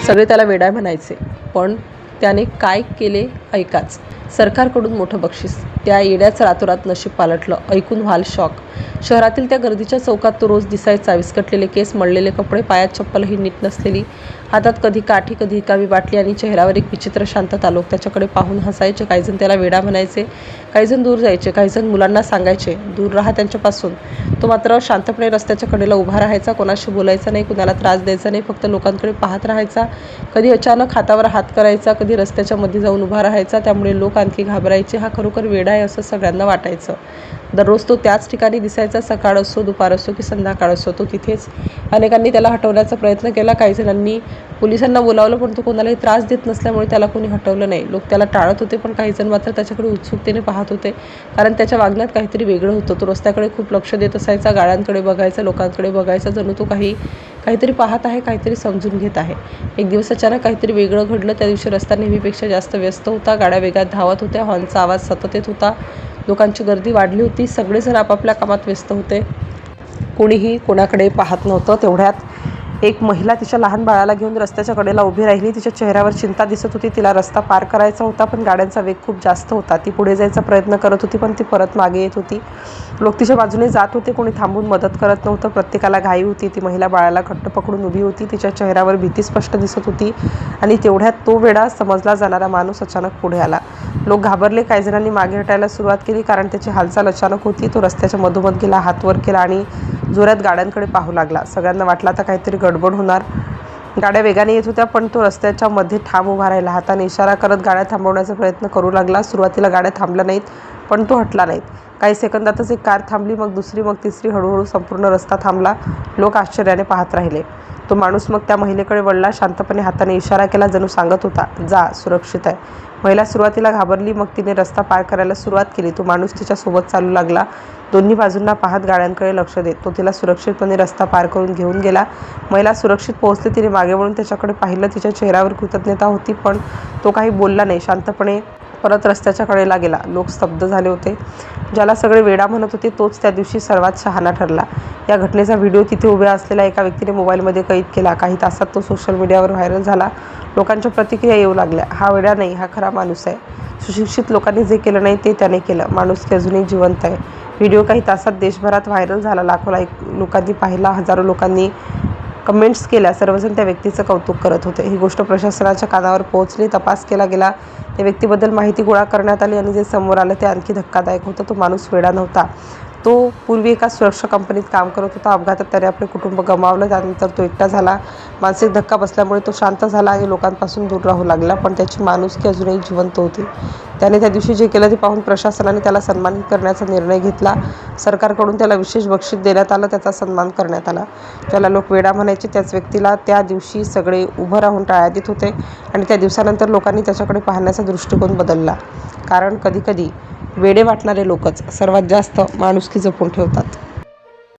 सगळे त्याला वेडा म्हणायचे, पण त्याने काय केले ऐकाच. सरकारकडून मोठं बक्षीस. त्या येड्याचं रातोरात नशीब पालटलं. ऐकून व्हाल शॉक. शहरातील त्या गर्दीच्या चौकात तो रोज दिसायचा. विस्कटलेले केस, मळलेले कपडे, पायात चप्पलही नीट नसलेली, हातात कधी काठी कधी रिकामी बाटली आणि चेहऱ्यावर एक विचित्र शांतता. लोक त्याच्याकडे पाहून हसायचे. काहीजण त्याला वेडा म्हणायचे, काहीजण दूर जायचे, काहीजण मुलांना सांगायचे दूर राहा त्यांच्यापासून. तो मात्र शांतपणे रस्त्याच्या कडेला उभा राहायचा. कोणाशी बोलायचा नाही, कुणाला त्रास द्यायचा नाही, फक्त लोकांकडे पाहत राहायचा. कधी अचानक हातावर हात करायचा, कधी रस्त्याच्या मध्ये जाऊन उभा राहायचा. त्यामुळे लोक आणखी घाबरायचे. हा खरोखर वेडा आहे असं सगळ्यांना वाटायचं. दररोज तो त्याच ठिकाणी दिसायचा. सकाळ असो, दुपार असो की संध्याकाळ असो, तो तिथेच. अनेकांनी त्याला हटवण्याचा प्रयत्न केला. काही जणांनी पोलिसांना बोलावलं, पण तो कोणालाही त्रास देत नसल्यामुळे त्याला कोणी हटवलं नाही. लोक त्याला टाळत होते, पण काही जण मात्र त्याच्याकडे उत्सुकतेने पाहत होते, कारण त्याच्या वागण्यात काहीतरी वेगळं होतं. तो रस्त्याकडे खूप लक्ष देत असायचा, गाड्यांकडे बघायचा, लोकांकडे बघायचा, जणू तो काहीतरी पाहत आहे, काहीतरी समजून घेत आहे. एक दिवस अचानक काहीतरी वेगळं घडलं. त्या दिवशी रस्ता नेहमीपेक्षा जास्त व्यस्त होता. गाड्या वेगात धावत होत्या, हॉर्नचा आवाज सतत येत होता. लोकांची गर्दी वाढली होती. सगळेजण आपापल्या कामात व्यस्त होते. कोणीही कोणाकडे पाहत नव्हतं. तेवढ्यात एक महिला तिच्या लहान बाळाला घेऊन रस्त्याच्या कडेला उभी राहिली. तिच्या चेहऱ्यावर चिंता दिसत होती. तिला रस्ता पार करायचा होता, पण गाड्यांचा वेग खूप जास्त होता. ती पुढे जायचा प्रयत्न करत होती, पण ती परत मागे येत होती. लोक तिच्या बाजूने जात होते. कोणी थांबून मदत करत नव्हतं. प्रत्येकाला घाई होती. ती महिला बाळाला घट्ट पकडून उभी होती. तिच्या चेहऱ्यावर भीती स्पष्ट दिसत होती. आणि तेवढ्यात तो वेडा समजला जाणारा माणूस अचानक पुढे आला. लोक घाबरले. काही जणांनी मागे हटायला सुरुवात केली, कारण त्याची हालचाल अचानक होती. तो रस्त्याच्या मधोमध गेला, हात वर केला आणि जोरात गाड्यांकडे पाहू लागला. सगळ्यांना वाटलं आता काहीतरी गडबड होणार. गाड्या वेगाने येत होत्या, पण तो रस्त्याच्या मध्ये ठाम उभा राहिला. हाताने इशारा करत गाड्या थांबवण्याचा प्रयत्न करू लागला. सुरुवातीला गाड्या थांबल्या नाहीत, पण तो हटला नाहीत. काही सेकंदातच एक कार थांबली, मग दुसरी, मग तिसरी. हळूहळू संपूर्ण रस्ता थांबला. लोक आश्चर्याने पाहत राहिले. तो माणूस मग त्या महिलेकडे वळला. शांतपणे हाताने इशारा केला, जणू सांगत होता, जा, सुरक्षित आहे. महिला सुरुवातीला घाबरली, मग तिने रस्ता पार करायला सुरुवात केली. तो माणूस तिच्यासोबत चालू लागला, दोन्ही बाजूंना पाहत, गाड्यांकडे लक्ष देत. तो तिला सुरक्षितपणे रस्ता पार करून घेऊन गेला. महिला सुरक्षित पोहोचली. तिने मागे वळून त्याच्याकडे पाहिलं. तिच्या चेहऱ्यावर कृतज्ञता होती, पण तो काही बोलला नाही. शांतपणे परत रस्त्याच्या कडेला गेला. लोक स्तब्ध झाले होते. ज्याला सगळे वेडा म्हणत होते, तोच त्या दिवशी सर्वात शहाणा ठरला. या घटनेचा व्हिडिओ तिथे उभ्या असलेल्या एका व्यक्तीने मोबाईलमध्ये कैद केला. काही तासात तो सोशल मीडियावर व्हायरल झाला. लोकांच्या प्रतिक्रिया येऊ लागल्या, हा वेडा नाही, हा खरा माणूस आहे. सुशिक्षित लोकांनी जे केलं नाही ते त्याने केलं. माणुसकी अजूनही जिवंत आहे. व्हिडिओ काही तासात देशभरात व्हायरल झाला. लाखो लोकांनी पाहिला. हजारो लोकांनी कमेंट्स केल्या. सर्वजण त्या व्यक्तीचं कौतुक करत होते. ही गोष्ट प्रशासनाच्या कानावर पोहोचली. तपास केला गेला. त्या व्यक्तीबद्दल माहिती गोळा करण्यात आली आणि जे समोर आलं ते आणखी धक्कादायक होतं. तो माणूस वेडा नव्हता. तो पूर्वी एका सुरक्षा कंपनीत काम करत होता. अपघातात त्याने आपले कुटुंब गमावलं. त्यानंतर तो एकटा झाला. मानसिक धक्का बसल्यामुळे तो शांत झाला आणि लोकांपासून दूर राहू लागला, पण त्याची माणुसकी अजूनही जिवंत होती. त्याने त्या दिवशी जे केलं ते पाहून प्रशासनाने त्याला सन्मानित करण्याचा निर्णय घेतला. सरकारकडून त्याला विशेष बक्षीस देण्यात आलं. त्याचा सन्मान करण्यात आला. ज्याला लोक वेडा म्हणायचे, त्याच व्यक्तीला त्या दिवशी सगळे उभं राहून टाळ्या देत होते आणि त्या दिवसानंतर लोकांनी त्याच्याकडे पाहण्याचा दृष्टिकोन बदलला. कारण कधीकधी वेडे वाटणारे लोकच सर्वात जास्त माणुसकी जपून ठेवतात.